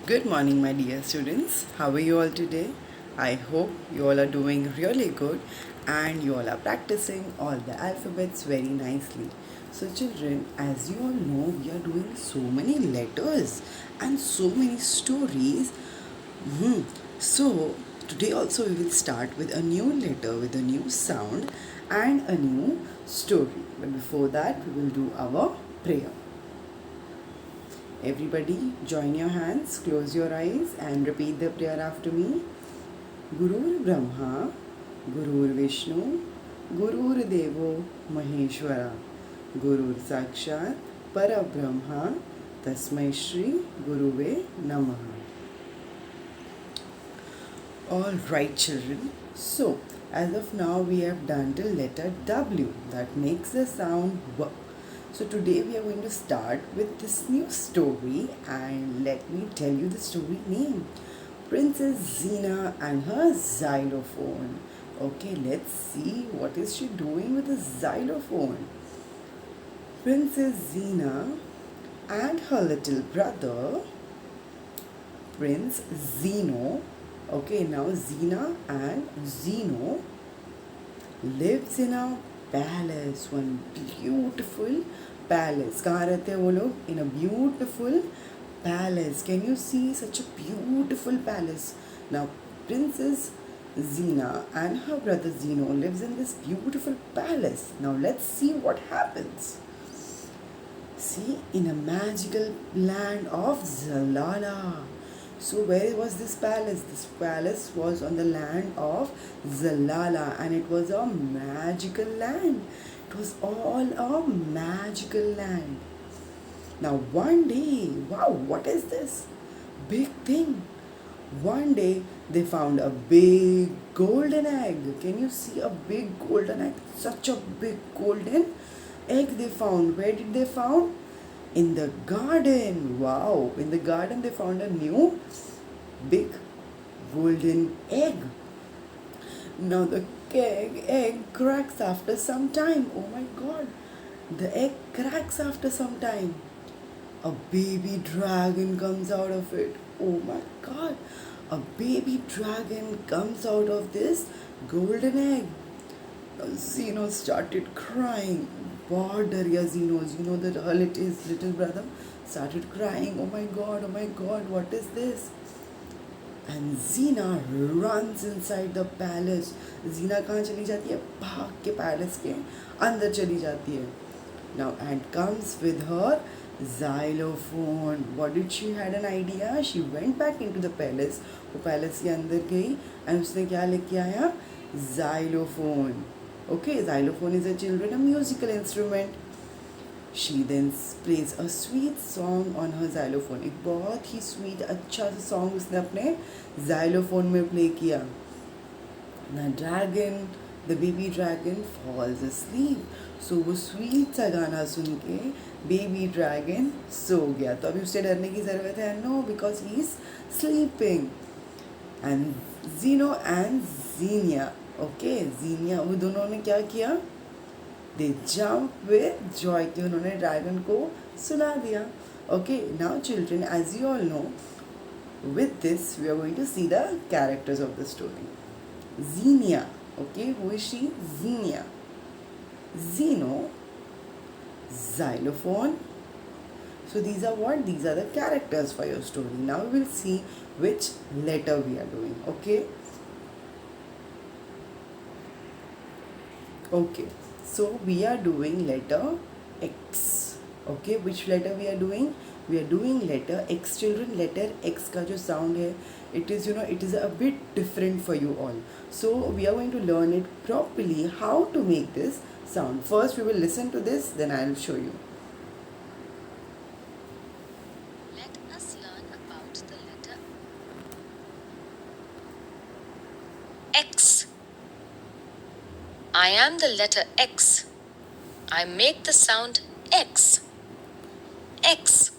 Good morning, my dear students. How are you all today? I hope you all are doing really good and you all are practicing all the alphabets very nicely. So, children, as you all know, we are doing so many letters and so many stories. Mhm. So, today also we will start with a new letter with a new sound and a new story. But before that, we will do our prayer. Everybody, join your hands, close your eyes, and repeat the prayer after me. Gurur Brahma, Gurur Vishnu, Gurur Devo Maheshwara, Gurur Sakshat, Parabrahma, Tasmai Shri Guruve Namaha. All right, children. So, as of now, we have done the letter W that makes the sound W. So, today we are going to start with this new story, and let me tell you the story name Princess Xena and her xylophone. Okay, let's see what is she doing with the xylophone. Princess Xena and her little brother Prince Xeno. Okay, now Xena and Xeno lives in a palace, one beautiful palace. कहाँ रहते हैं वो लोग? In a beautiful palace. Can you see such a beautiful palace? Now, Princess Xena and her brother Xeno lives in this beautiful palace. Now, let's see what happens. See, in a magical land of Zalala. So where was this palace? This palace was on the land of Zalala, and it was a magical land. It was all a magical land. Now one day, wow, what is this? Big thing. One day they found a big golden egg. Can you see a big golden egg? Such a big golden egg they found. Where did they found? In the garden. Wow, in the garden they found a new big golden egg. Now the egg cracks after some time. Oh my god, the egg cracks after some time. A baby dragon comes out of it. Oh my god, a baby dragon comes out of this golden egg. Xeno started crying. बहुत डर गया Xeno that her little brother started crying. Oh my god, what is this? And Xena runs inside the palace. Xena कहाँ चली जाती है? भाग के palace के अंदर चली जाती है. Now and comes with her xylophone. What did she had an idea? She went back into the palace. वो palace के अंदर गई and उसने क्या लेके आया? Xylophone. Okay, xylophone is a children a musical instrument. She then plays a sweet song on her xylophone. एक बहुत ही sweet अच्छा सा song उसने अपने xylophone में play किया. The dragon, the baby dragon falls asleep. So वो sweet सा गाना सुन के baby dragon सो गया. तो अभी उससे डरने की ज़रूरत है? No, because he is sleeping. And Xeno and Xenia. Okay Xenia वो दोनों ने क्या किया? दे जम्प विद जॉय कि उन्होंने ड्रैगन को सुला दिया. Okay now children, as you all know, with this we are going to see the characters of the story. Xenia, okay, who is she? Xenia. Xeno, xylophone. So these are what? These are the characters for your story. Now we will see which letter we are doing. Okay. Okay, so we are doing letter X. Okay, which letter we are doing? We are doing letter X, children. Letter X का जो sound है, it is it is a bit different for you all. So we are going to learn it properly how to make this sound. First we will listen to this, then I will show you. Let us learn about the letter X. I am the letter X. I make the sound X. X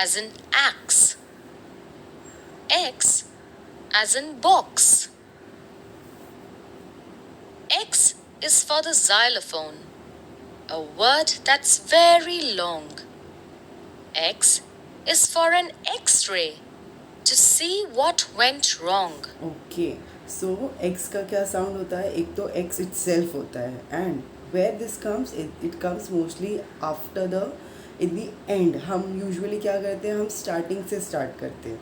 as in axe. X as in box. X is for the xylophone, a word that's very long. X is for an X-ray. to see what went wrong. Okay, so X का क्या sound होता है? एक तो X itself होता है, and where this comes, it comes mostly after the in the end. हम usually क्या करते हैं? हम starting से start करते हैं.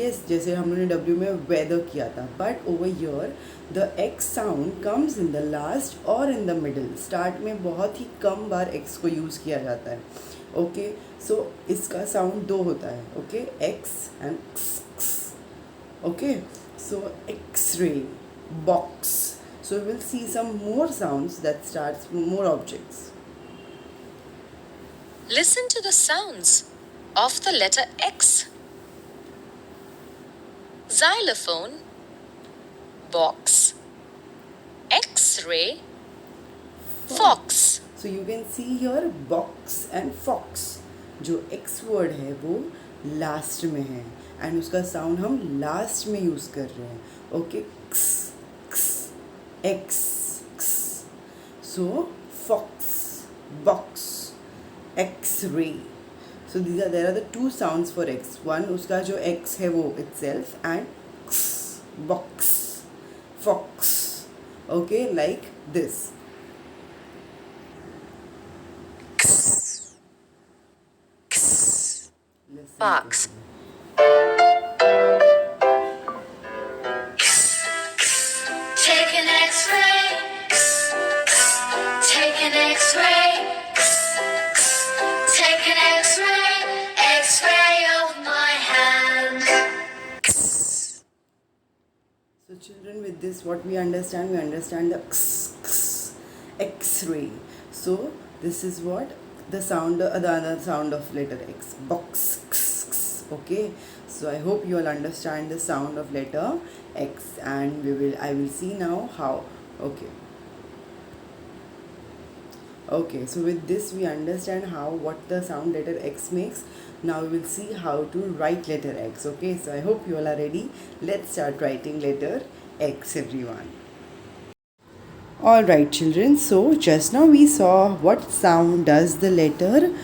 Yes, जैसे हमने W में weather किया था, but over here the X sound comes in the last or in the middle. Start में बहुत ही कम बार X को use किया जाता है. Okay, so इसका sound दो होता है. Okay, X and X. Okay, so X-ray, box. So we will see some more sounds that starts from more objects. Listen to the sounds of the letter X. Xylophone, box, X-ray, fox. So you can see here box and fox. जो X word है वो last में है and उसका sound हम last में use कर रहे हैं. Okay, x, x, x, x. So fox, box, X-ray. So there are the two sounds for X. One उसका जो X है वो itself and x, box, fox. Okay, like this. Box. Take an X-ray. Take an X-ray. Take an X-ray. X-ray of my hand. So children, with this what we understand the X-ray. So this is what the sound, the other sound of letter X, box. Okay, so I hope you all understand the sound of letter X, and I will see now how. Okay, so with this we understand what the sound letter X makes. Now we will see how to write letter X. Okay, so I hope you all are ready. Let's start writing letter X, everyone. Alright children, so just now we saw what sound does the letter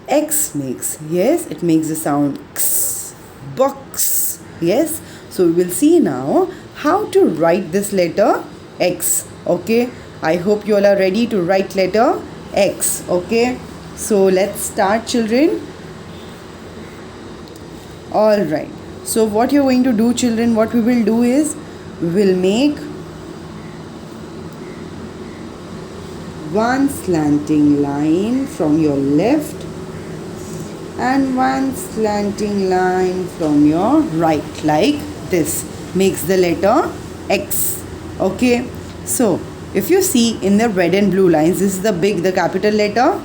X makes. Yes, it makes the sound X, box. Yes, so we will see now how to write this letter X. Okay, I hope you all are ready to write letter X. Okay, so let's start children. Alright, so what you're going to do children, what we will do is we will make one slanting line from your left and one slanting line from your right, like this makes the letter X. Okay, so if you see in the red and blue lines, this is the capital letter.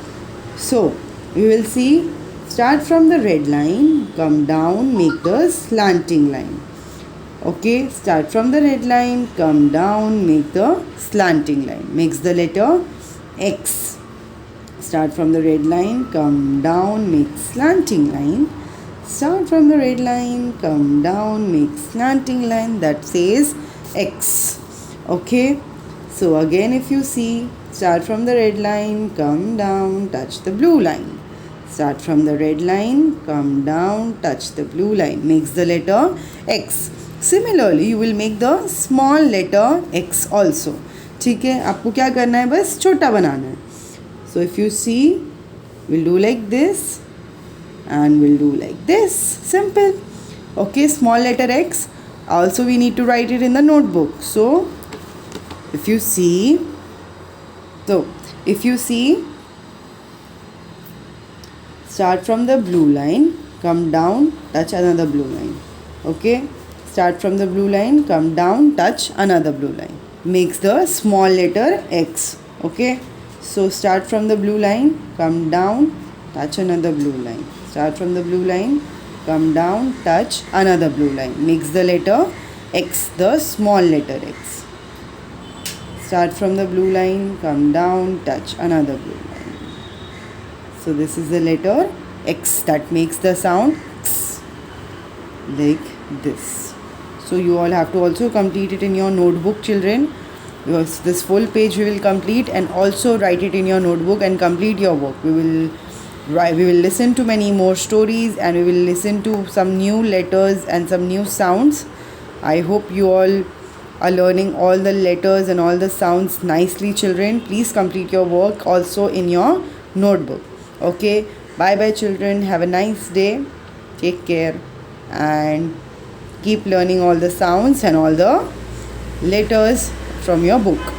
So we will see, start from the red line, come down, make the slanting line. Okay, start from the red line, come down, make the slanting line, makes the letter X. Start from the red line, come down, make slanting line. Start from the red line, come down, make slanting line, that says X. Okay, so again if you see, start from the red line, come down, touch the blue line. Start from the red line, come down, touch the blue line, makes the letter X. Similarly, you will make the small letter X also. ठीक है, आपको क्या करना है, बस छोटा बनाना है. So if you see, we'll do like this and we'll do like this. Simple. Okay, small letter X. Also we need to write it in the notebook. So if you see, start from the blue line, come down, touch another blue line. Okay, start from the blue line, come down, touch another blue line, makes the small letter X. Okay, so start from the blue line, come down, touch another blue line. Start from the blue line, come down, touch another blue line, makes the letter X, the small letter X. Start from the blue line, come down, touch another blue line. So this is the letter X that makes the sound X, like this. So you all have to also complete it in your notebook children. This full page we will complete and also write it in your notebook and complete your work. We will Right, we will listen to many more stories and we will listen to some new letters and some new sounds. I hope you all are learning all the letters and all the sounds nicely, children. Please complete your work also in your notebook. Okay, bye bye, children. Have a nice day. Take care and keep learning all the sounds and all the letters from your book.